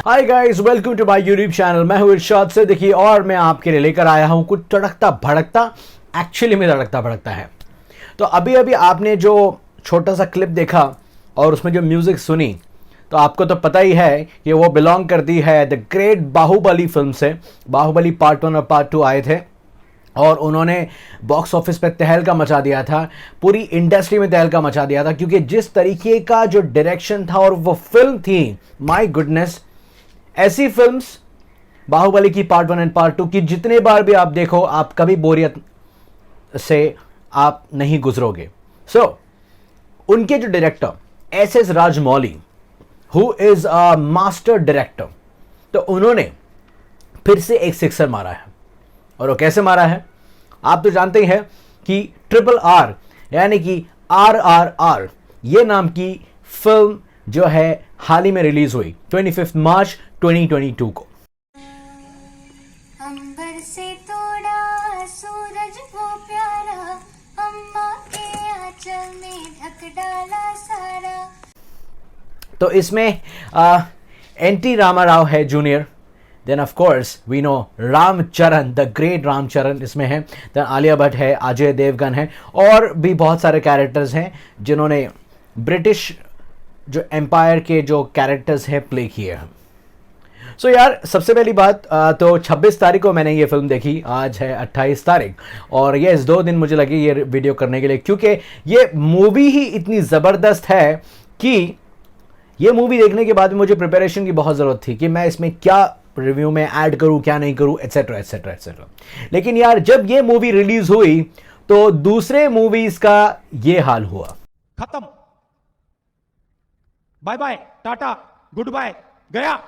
Hi guys, welcome to my YouTube channel. मैं हूं इरशाद से। देखिए, और मैं आपके लिए लेकर आया हूं कुछ तड़कता भड़कता, एक्चुअली में तड़कता भड़कता है। तो अभी अभी आपने जो छोटा सा क्लिप देखा और उसमें जो म्यूजिक सुनी, तो आपको तो पता ही है कि वो बिलोंग करती है द ग्रेट बाहुबली फिल्म से। बाहुबली पार्ट 1 और पार्ट 2 आए थे और उन्होंने बॉक्स ऑफिस पे तहलका मचा दिया था, पूरी इंडस्ट्री में तहलका मचा दिया था, क्योंकि जिस तरीके का जो डायरेक्शन था और वो फिल्म थी, माय गुडनेस। ऐसी फिल्म्स बाहुबली की पार्ट 1 एंड पार्ट 2 की जितने बार भी आप देखो, आप कभी बोरियत से आप नहीं गुजरोगे। सो उनके जो director S Rajamouli, who is a master director, तो उन्होंने फिर से एक सिक्सर मारा है। और वो कैसे मारा है आप तो जानते ही हैं कि RRR यानी कि RRR ये नाम की फिल्म जो है हाल ही में रिलीज हुई 25 मार्च 2022 को। अंबर से तोड़ा सूरज वो प्यारा, अम्मा के आंचल में ढक डाला सारा। तो इसमें NT रामाराव है junior, then of course we know Ram Charan, the great Ram Charan इसमें है, देन आलिया भट्ट है, अजय देवगन है, और भी बहुत सारे कैरेक्टर्स हैं जिन्होंने ब्रिटिश जो एम्पायर के जो कैरेक्टर्स हैं प्ले किए हैं। सो यार, सबसे पहली बात तो 26 तारीख को मैंने ये फिल्म देखी, आज है 28 तारीख, और ये 2 दिन मुझे लगे ये वीडियो करने के लिए, क्योंकि ये मूवी ही इतनी ज़बरदस्त है कि ये मूवी देखने के बाद मुझे प्रिपरेशन की बहुत ज़रूरत थी कि मैं इसमें क्या रिव्यू में ऐड करूं, क्या नहीं करूं, एट्सेट्रा एट्सेट्रा एट्सेट्रा। लेकिन यार, जब ये मूवी रिलीज हुई तो दूसरे मूवीज का ये हाल हुआ। खत्म, bye bye, tata, goodbye, गया।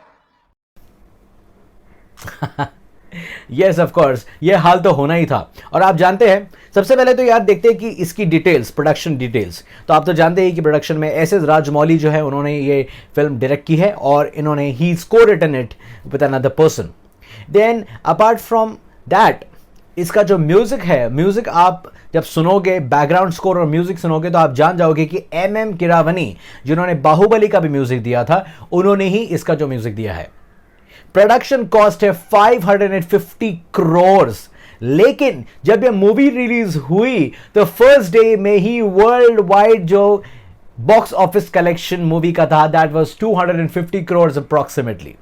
यस ऑफ कोर्स, ये हाल तो होना ही था। और आप जानते हैं, सबसे पहले तो यार देखते हैं कि इसकी डिटेल्स, प्रोडक्शन डिटेल्स। तो आप तो जानते हैं कि प्रोडक्शन में एस राजमौली जो है, उन्होंने ये फिल्म डायरेक्ट की है और इन्होंने ही co-written it with another person. Then apart from that, इसका जो म्यूजिक है, म्यूजिक आप जब सुनोगे, बैकग्राउंड स्कोर और म्यूजिक सुनोगे, तो आप जान जाओगे कि MM कीरावनी, जिन्होंने बाहुबली का भी म्यूजिक दिया था, उन्होंने ही इसका जो म्यूजिक दिया है। प्रोडक्शन कॉस्ट है 550 करोड़। लेकिन जब यह मूवी रिलीज हुई तो फर्स्ट डे में ही वर्ल्ड वाइड जो बॉक्स ऑफिस कलेक्शन मूवी का था, दैट वाज 250 करोड़ अप्रॉक्सीमेटली।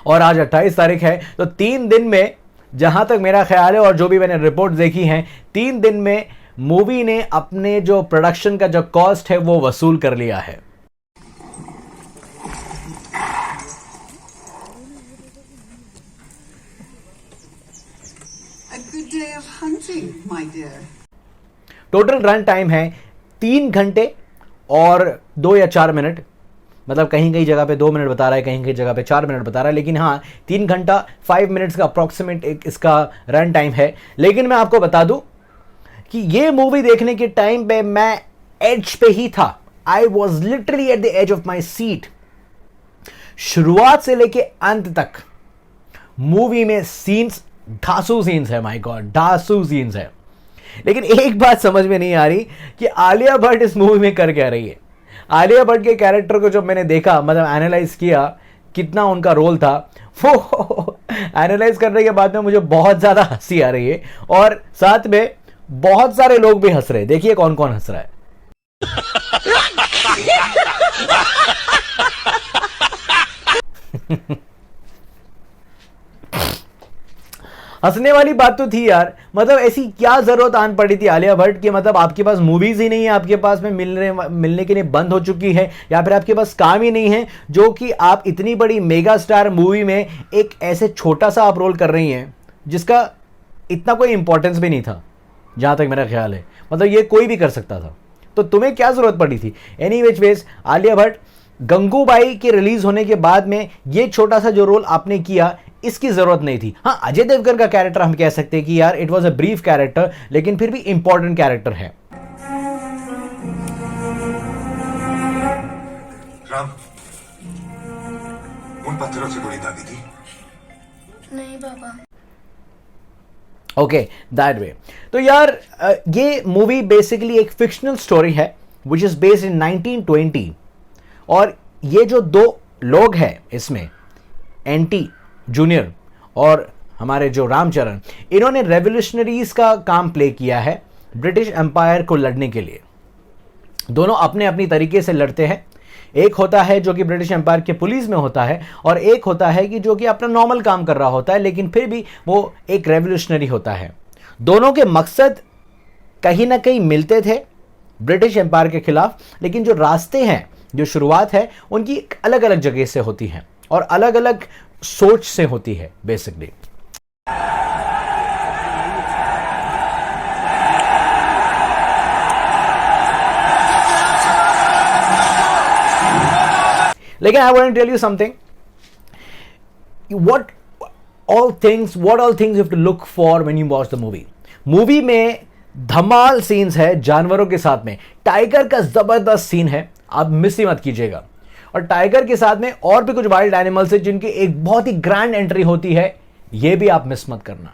और आज 28 तारीख है, तो 3 दिन में, जहां तक मेरा ख्याल है और जो भी मैंने रिपोर्ट देखी हैं, 3 दिन में मूवी ने अपने जो प्रोडक्शन का जो कॉस्ट है वो वसूल कर लिया है। टोटल रन टाइम है 3 घंटे और 2 या 4 मिनट, मतलब कहीं कहीं जगह पे 2 मिनट बता रहा है, कहीं कहीं जगह पे 4 मिनट बता रहा है, लेकिन हाँ 3 घंटा 5 मिनट्स का अप्रॉक्सीमेट एक इसका रन टाइम है। लेकिन मैं आपको बता दूं कि ये मूवी देखने के टाइम पे मैं एज पे ही था। I was literally at the edge of my seat. शुरुआत से लेके अंत तक मूवी में सीन्स, धांसू सीन्स है, माय गॉड, धांसू सीन्स है। लेकिन एक बात समझ में नहीं आ रही कि आलिया भट्ट इस मूवी में कर क्या रही है। आलिया भट्ट के कैरेक्टर को जब मैंने देखा, मतलब एनालाइज किया कितना उनका रोल था, वो एनालाइज करने के बाद में मुझे बहुत ज्यादा हंसी आ रही है, और साथ में बहुत सारे लोग भी हंस रहे हैं। देखिए कौन कौन हंस रहा है। हंसने वाली बात तो थी यार, मतलब ऐसी क्या जरूरत आन पड़ी थी आलिया भट्ट की, मतलब आपके पास मूवीज ही नहीं है, आपके पास में मिलने के लिए बंद हो चुकी है, या फिर आपके पास काम ही नहीं है, जो कि आप इतनी बड़ी मेगा स्टार मूवी में एक ऐसे छोटा सा आप रोल कर रही हैं जिसका इतना कोई इंपॉर्टेंस भी नहीं था, जहां तक मेरा ख्याल है। मतलब ये कोई भी कर सकता था, तो तुम्हें क्या जरूरत पड़ी थी। Any which ways, Alia Bhatt, Gangubai के रिलीज होने के बाद में ये छोटा सा जो रोल आपने किया, इसकी जरूरत नहीं थी। हाँ, अजय देवगन का कैरेक्टर हम कह सकते हैं कि यार it was a brief character, लेकिन फिर भी इंपॉर्टेंट कैरेक्टर है। राम, उन पत्थरों से गोली दागी थी? नहीं बाबा। Okay, that way. तो यार ये मूवी बेसिकली एक फिक्शनल स्टोरी है विच इज बेस्ड इन 1920, और ये जो 2 लोग हैं इसमें, एनटी जूनियर और हमारे जो रामचरण, इन्होंने रेवोल्यूशनरीज का काम प्ले किया है ब्रिटिश एम्पायर को लड़ने के लिए। दोनों अपने अपनी तरीके से लड़ते हैं। एक होता है जो कि ब्रिटिश एम्पायर के पुलिस में होता है, और एक होता है कि जो कि अपना नॉर्मल काम कर रहा होता है, लेकिन फिर भी वो एक रेवोल्यूशनरी होता है। दोनों के मकसद कहीं ना कहीं मिलते थे ब्रिटिश एम्पायर के खिलाफ, लेकिन जो रास्ते हैं, जो शुरुआत है, उनकी अलग अलग जगह से होती है और अलग अलग सोच से होती है बेसिकली। लेकिन I want to tell you something, what all things you have to look for when you watch the movie. Movie में धमाल सीन्स है जानवरों के साथ में। टाइगर का जबरदस्त सीन है, आप मिस ही मत कीजिएगा। और टाइगर के साथ में और भी कुछ वाइल्ड एनिमल्स है जिनकी एक बहुत ही ग्रैंड एंट्री होती है, ये भी आप मिस मत करना।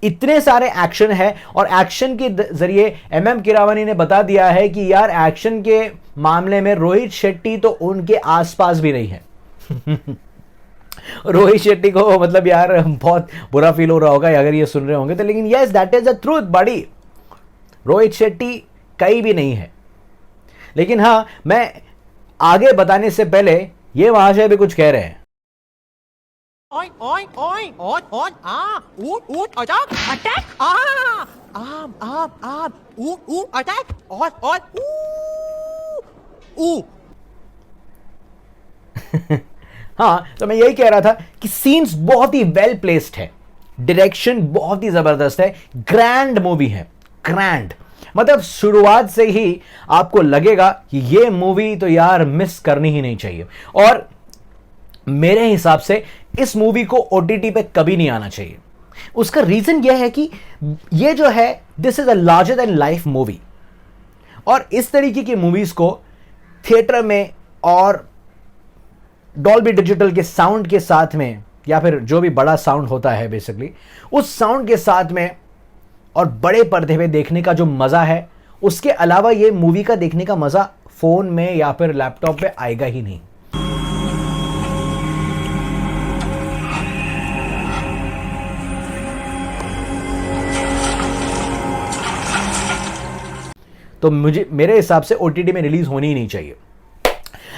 इतने सारे एक्शन है, और एक्शन के जरिए एमएम कीरावानी ने बता दिया है कि यार एक्शन के मामले में रोहित शेट्टी तो उनके आसपास भी नहीं है। रोहित शेट्टी को मतलब यार बहुत बुरा फील हो रहा होगा अगर ये सुन रहे होंगे तो, लेकिन yes that is the truth बड़ी। रोहित शेट्टी कहीं भी नहीं है। लेकिन हाँ, मैं आगे बताने से पहले ये महाशय भी कुछ कह रहे हैं। ओए ओए ओए ओए ओए ऊट ऊट अटैक अटैक आम आम आम ऊट ऊट अटैक ओए ऊ। हाँ, तो मैं यही कह रहा था कि सीन्स बहुत ही वेल प्लेस्ड है, डायरेक्शन बहुत ही जबरदस्त है, ग्रैंड मूवी है, ग्रैंड। मतलब शुरुआत से ही आपको लगेगा कि ये मूवी तो यार मिस करनी ही नहीं चाहिए। और मेरे हिसाब से इस मूवी को ओटीटी पे कभी नहीं आना चाहिए। उसका रीजन यह है कि ये जो है, this is a larger than life movie, और इस तरीके की मूवीज को थिएटर में और डॉल्बी डिजिटल के साउंड के साथ में, या फिर जो भी बड़ा साउंड होता है बेसिकली, उस साउंड के साथ में और बड़े पर्दे पे देखने का जो मजा है, उसके अलावा ये मूवी का देखने का मजा फोन में या फिर लैपटॉप पे आएगा ही नहीं। तो मेरे हिसाब से ओटीटी में रिलीज होनी ही नहीं चाहिए।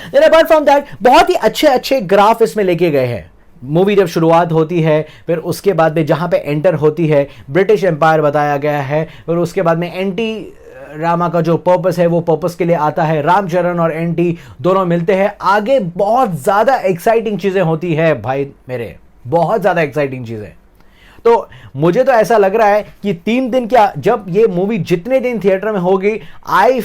देन अपार्ट फ्रॉम दैट, बहुत ही अच्छे अच्छे ग्राफ इसमें लेके गए हैं। मूवी जब शुरुआत होती है, फिर उसके बाद में जहां पे एंटर होती है, ब्रिटिश एम्पायर बताया गया है, फिर उसके बाद में एनटी रामा का जो पर्पस है वो पर्पस के लिए आता है, रामचरण और एनटी दोनों मिलते हैं। आगे बहुत ज़्यादा एक्साइटिंग चीज़ें होती है भाई मेरे, बहुत ज़्यादा एक्साइटिंग चीज़ें। तो मुझे तो ऐसा लग रहा है कि 3 दिन क्या, जब ये मूवी जितने दिन थिएटर में होगी, आई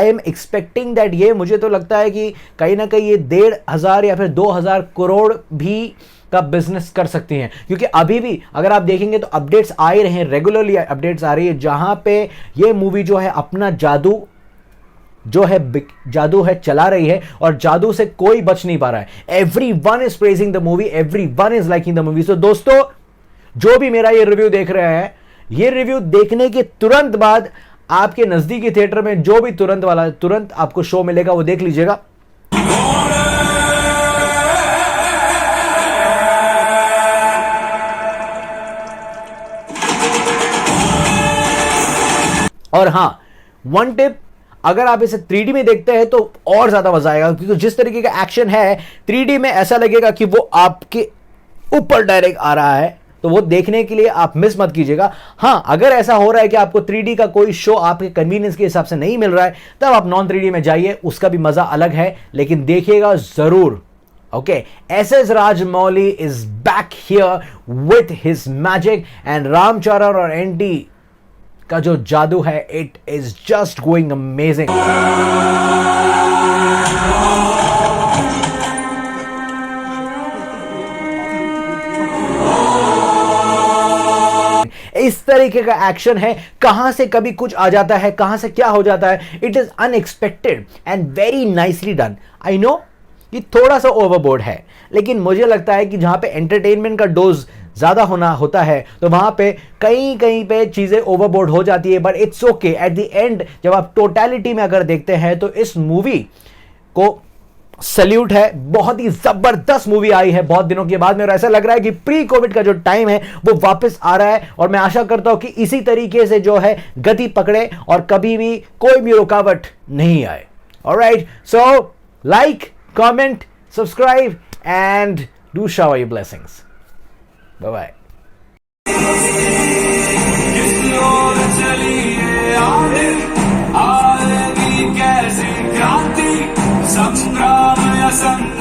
एम एक्सपेक्टिंग दैट, ये मुझे तो लगता है कि कहीं ना कहीं ये 1,500 या फिर 2,000 करोड़ भी का बिजनेस कर सकती हैं। क्योंकि अभी भी अगर आप देखेंगे तो अपडेट्स आ ही रहे हैं, रेगुलरली अपडेट्स आ रही है, जहां पे ये मूवी जो है अपना जादू है चला रही है, और जादू से कोई बच नहीं पा रहा है। Everyone is praising the movie, everyone is liking the movie. So दोस्तों, जो भी मेरा ये रिव्यू देख रहे हैं, ये रिव्यू देखने के तुरंत बाद आपके नजदीकी थिएटर में जो भी तुरंत आपको शो मिलेगा वो देख लीजिएगा। और हां, वन टिप, अगर आप इसे 3D में देखते हैं तो और ज्यादा मजा आएगा, क्योंकि जिस तरीके का एक्शन है 3D में ऐसा लगेगा कि वो आपके ऊपर डायरेक्ट आ रहा है, तो वो देखने के लिए आप मिस मत कीजिएगा। हां, अगर ऐसा हो रहा है कि आपको 3D का कोई शो आपके कन्वीनियंस के हिसाब से नहीं मिल रहा है, तब आप नॉन 3D में जाइए, उसका भी मजा अलग है, लेकिन देखिएगा जरूर। Okay, S S. Rajamouli is back here with his magic, and Ram Charan और एनटी का जो जादू है, it is just going amazing. इस तरीके का एक्शन है, कहां से कभी कुछ आ जाता है, कहां से क्या हो जाता है, it is unexpected and very nicely done. I know ये थोड़ा सा ओवरबोर्ड है, लेकिन मुझे लगता है कि जहां पे एंटरटेनमेंट का डोज ज्यादा होता है, तो वहां पे कहीं पे चीजें ओवरबोर्ड हो जाती है, but it's okay. At the end जब आप टोटलिटी में अगर देखते हैं तो इस मूवी को सल्यूट है, बहुत ही जबरदस्त मूवी आई है बहुत दिनों के बाद में, और ऐसा लग रहा है कि प्री कोविड का जो टाइम है वो वापस आ रहा है, और मैं आशा करता हूं कि इसी तरीके से जो है गति पकड़े और कभी भी कोई भी रुकावट नहीं आए. Alright, so like, comment, subscribe and do shower your blessings. Bye bye.